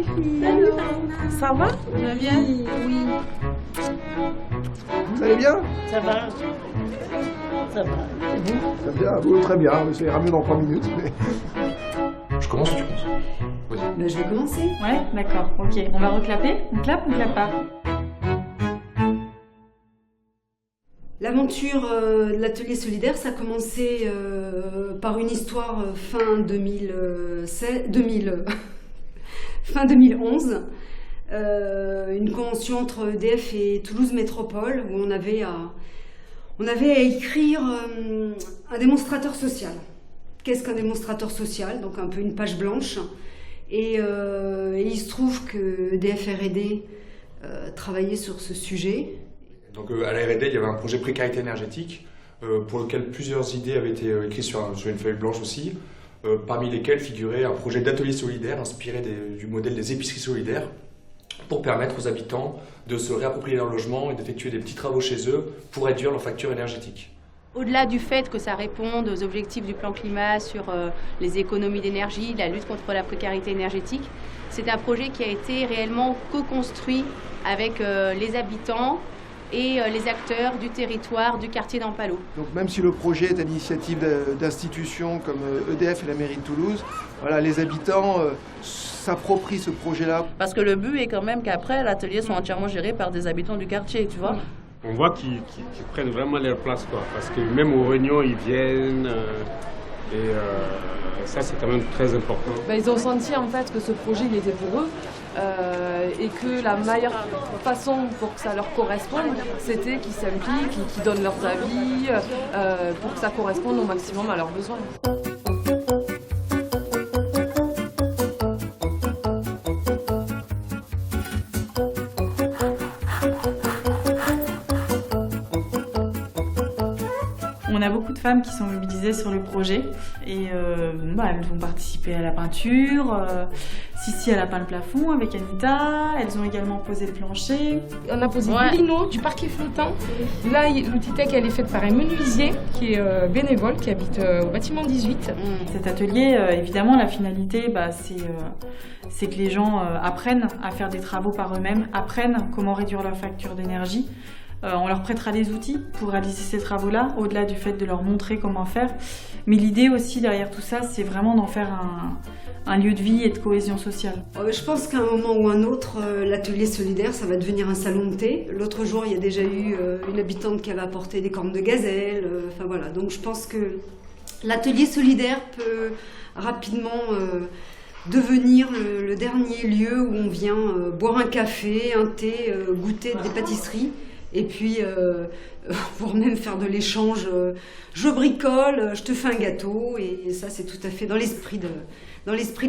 les filles. Hello. Ça va? Tu vas bien? Oui. Vous allez bien? Ça va. Ça va. Et vous? Très bien, vous, très bien. Ça ira mieux dans 3 minutes. Mais... Je commence ou tu commences? Vas-y. Ben, je vais commencer. Ouais, d'accord, ok. On va reclapper? On clappe ou on clappe pas? L'aventure de l'atelier solidaire, ça a commencé par une histoire fin 2011. Une convention entre EDF et Toulouse Métropole où on avait à écrire un démonstrateur social. Qu'est-ce qu'un démonstrateur social? Donc un peu une page blanche. Et il se trouve que EDF R&D travaillait sur ce sujet. Donc à la R&D, il y avait un projet précarité énergétique pour lequel plusieurs idées avaient été écrites sur une feuille blanche aussi, parmi lesquelles figurait un projet d'atelier solidaire inspiré du modèle des épiceries solidaires pour permettre aux habitants de se réapproprier leur logement et d'effectuer des petits travaux chez eux pour réduire leur facture énergétique. Au-delà du fait que ça réponde aux objectifs du plan climat sur les économies d'énergie, la lutte contre la précarité énergétique, c'est un projet qui a été réellement co-construit avec les habitants et les acteurs du territoire du quartier d'Ampalo. Donc même si le projet est à l'initiative d'institutions comme EDF et la mairie de Toulouse, voilà, les habitants s'approprient ce projet-là. Parce que le but est quand même qu'après, l'atelier soit entièrement géré par des habitants du quartier, tu vois. On voit qu'ils prennent vraiment leur place, quoi. Parce que même aux réunions, ils viennent. Ça, c'est quand même très important. Ils ont senti en fait que ce projet il était pour eux et que la meilleure façon pour que ça leur corresponde, c'était qu'ils s'impliquent, qu'ils donnent leurs avis pour que ça corresponde au maximum à leurs besoins. On a beaucoup de femmes qui sont mobilisées sur le projet et elles vont participer à la peinture. Sissi, elle a peint le plafond avec Anita. Elles ont également posé le plancher. On a posé du lino, du parquet flottant. Là, l'outil tech, elle est faite par un menuisier qui est bénévole, qui habite au bâtiment 18. Cet atelier, évidemment, la finalité, c'est que les gens apprennent à faire des travaux par eux-mêmes, apprennent comment réduire leur facture d'énergie. On leur prêtera des outils pour réaliser ces travaux-là, au-delà du fait de leur montrer comment faire. Mais l'idée aussi derrière tout ça, c'est vraiment d'en faire un lieu de vie et de cohésion sociale. Je pense qu'à un moment ou un autre, l'atelier solidaire, ça va devenir un salon de thé. L'autre jour, il y a déjà eu une habitante qui avait apporté des cornes de gazelle. Enfin voilà, donc je pense que l'atelier solidaire peut rapidement devenir le dernier lieu où on vient boire un café, un thé, goûter des pâtisseries. Et puis, voire même faire de l'échange, je bricole, je te fais un gâteau, et ça c'est tout à fait dans l'esprit de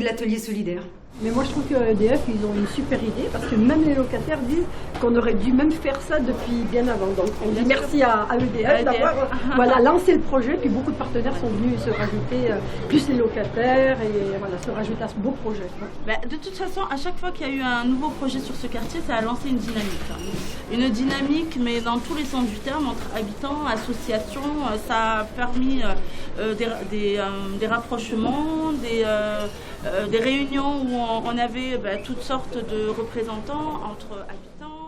l'atelier solidaire. Mais moi je trouve que EDF, ils ont une super idée parce que même les locataires disent qu'on aurait dû même faire ça depuis bien avant. Donc on dit merci à EDF d'avoir lancé le projet, puis beaucoup de partenaires sont venus se rajouter, plus les locataires, et voilà, se rajouter à ce beau projet. De toute façon, à chaque fois qu'il y a eu un nouveau projet sur ce quartier, ça a lancé une dynamique. Une dynamique, mais dans tous les sens du terme, entre habitants, associations. Ça a permis des rapprochements, des réunions où on avait toutes sortes de représentants entre habitants.